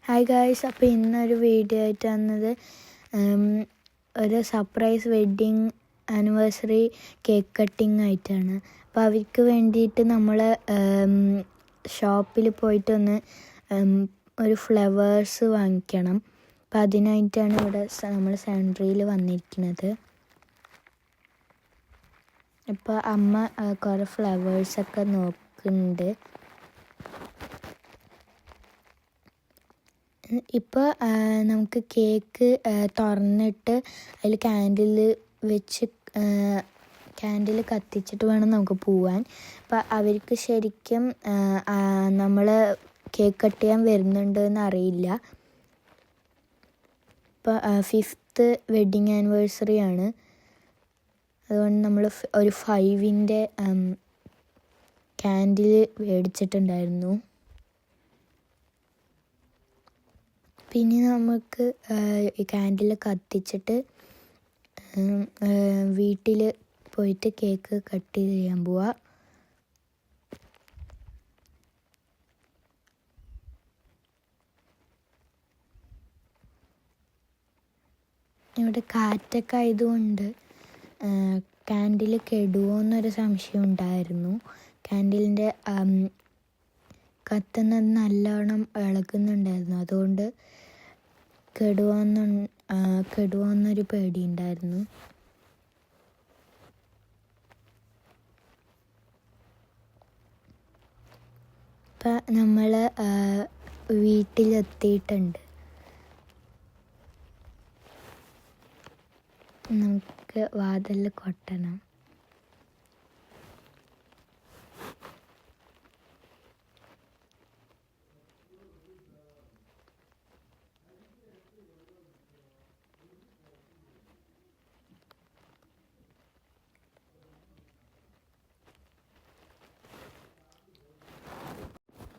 Hi guys, അപ്പോൾ ഇന്നൊരു video ആയിട്ട് വന്നത് ഒരു surprise wedding anniversary cake cutting ആയിട്ടാണ്. അപ്പോൾ അവർക്ക് വേണ്ടിയിട്ട് നമ്മൾ ഷോപ്പിൽ പോയിട്ടൊന്ന് ഒരു ഫ്ലവേഴ്സ് വാങ്ങിക്കണം. അപ്പോൾ അതിനായിട്ടാണ് ഇവിടെ നമ്മൾ സെൻട്രിയിൽ വന്നിരിക്കുന്നത്. ഇപ്പോൾ അമ്മ കുറേ ഫ്ലവേഴ്സൊക്കെ നോക്കുന്നുണ്ട്. ഇപ്പോൾ നമുക്ക് കേക്ക് തുറന്നിട്ട് അതിൽ ക്യാൻഡിൽ കത്തിച്ചിട്ട് വേണം നമുക്ക് പോവാൻ. അപ്പോൾ അവർക്ക് ശരിക്കും നമ്മൾ കേക്ക് കട്ട് ചെയ്യാൻ വരുന്നുണ്ടെന്ന് അറിയില്ല. ഇപ്പോൾ 5th വെഡ്ഡിങ് ആനിവേഴ്സറി ആണ്. അതുകൊണ്ട് നമ്മൾ ഒരു 5ൻ്റെ ക്യാൻഡിൽ മേടിച്ചിട്ടുണ്ടായിരുന്നു. പിന്നെ നമുക്ക് ഈ ക്യാൻഡിൽ കത്തിച്ചിട്ട് വീട്ടിൽ പോയിട്ട് കേക്ക് കട്ട് ചെയ്യാൻ പോവാം. ഇവിടെ കാറ്റൊക്കെ ആയതുകൊണ്ട് ക്യാൻഡിൽ കെടുമോ എന്നൊരു സംശയം ഉണ്ടായിരുന്നു. ക്യാൻഡിലിൻ്റെ കത്തുന്നത് നല്ലോണം ഇളകുന്നുണ്ടായിരുന്നു. അതുകൊണ്ട് കെടുവോന്നൊരു പേടിയുണ്ടായിരുന്നു. ഇപ്പം നമ്മൾ വീട്ടിലെത്തിയിട്ടുണ്ട്. നമുക്ക് വാതിൽ കൊട്ടണം.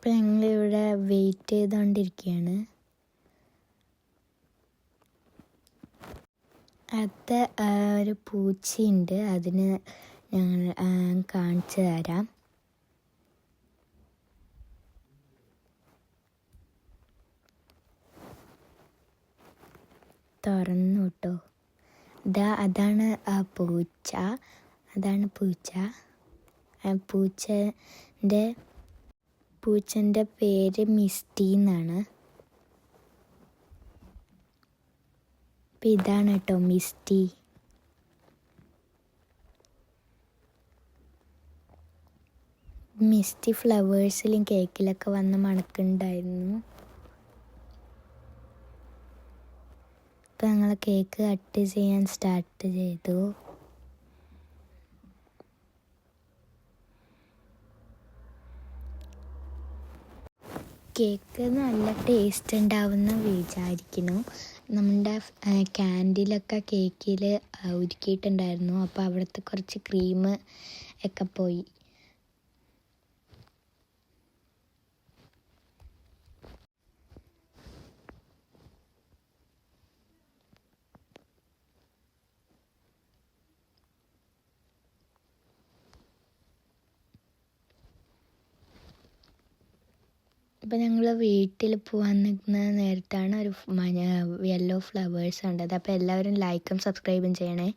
ഇപ്പം ഞങ്ങളിവിടെ വെയിറ്റ് ചെയ്തുകൊണ്ടിരിക്കുകയാണ്. അടുത്ത ഒരു പൂച്ചയുണ്ട്, അതിന് ഞങ്ങൾ കാണിച്ചു തരാം. തുറന്നു കേട്ടോ. അതാണ് പൂച്ച. പൂച്ചൻ്റെ പേര് മിസ്റ്റി എന്നാണ്. അപ്പം ഇതാണ് കേട്ടോ മിസ്റ്റി. മിസ്റ്റി ഫ്ലവേഴ്സിലും കേക്കിലൊക്കെ വന്ന് മണക്കുന്നുണ്ടായിരുന്നു. ഇപ്പം ഞങ്ങൾ കേക്ക് കട്ട് ചെയ്യാൻ സ്റ്റാർട്ട് ചെയ്തു. കേക്ക് നല്ല ടേസ്റ്റ് ഉണ്ടാവുമെന്ന് വിചാരിക്കുന്നു. നമ്മുടെ ക്യാൻഡിലൊക്കെ കേക്കിൽ ഉരുക്കിയിട്ടുണ്ടായിരുന്നു. അപ്പോൾ അവിടുത്തെ കുറച്ച് ക്രീം ഒക്കെ പോയി. അപ്പോൾ ഞങ്ങൾ വീട്ടിൽ പോകാൻ നിൽക്കുന്ന നേരത്താണ് ഒരു യെല്ലോ ഫ്ലവേഴ്സ് കണ്ടത്. അപ്പോൾ എല്ലാവരും ലൈക്കും സബ്സ്ക്രൈബും ചെയ്യണേ.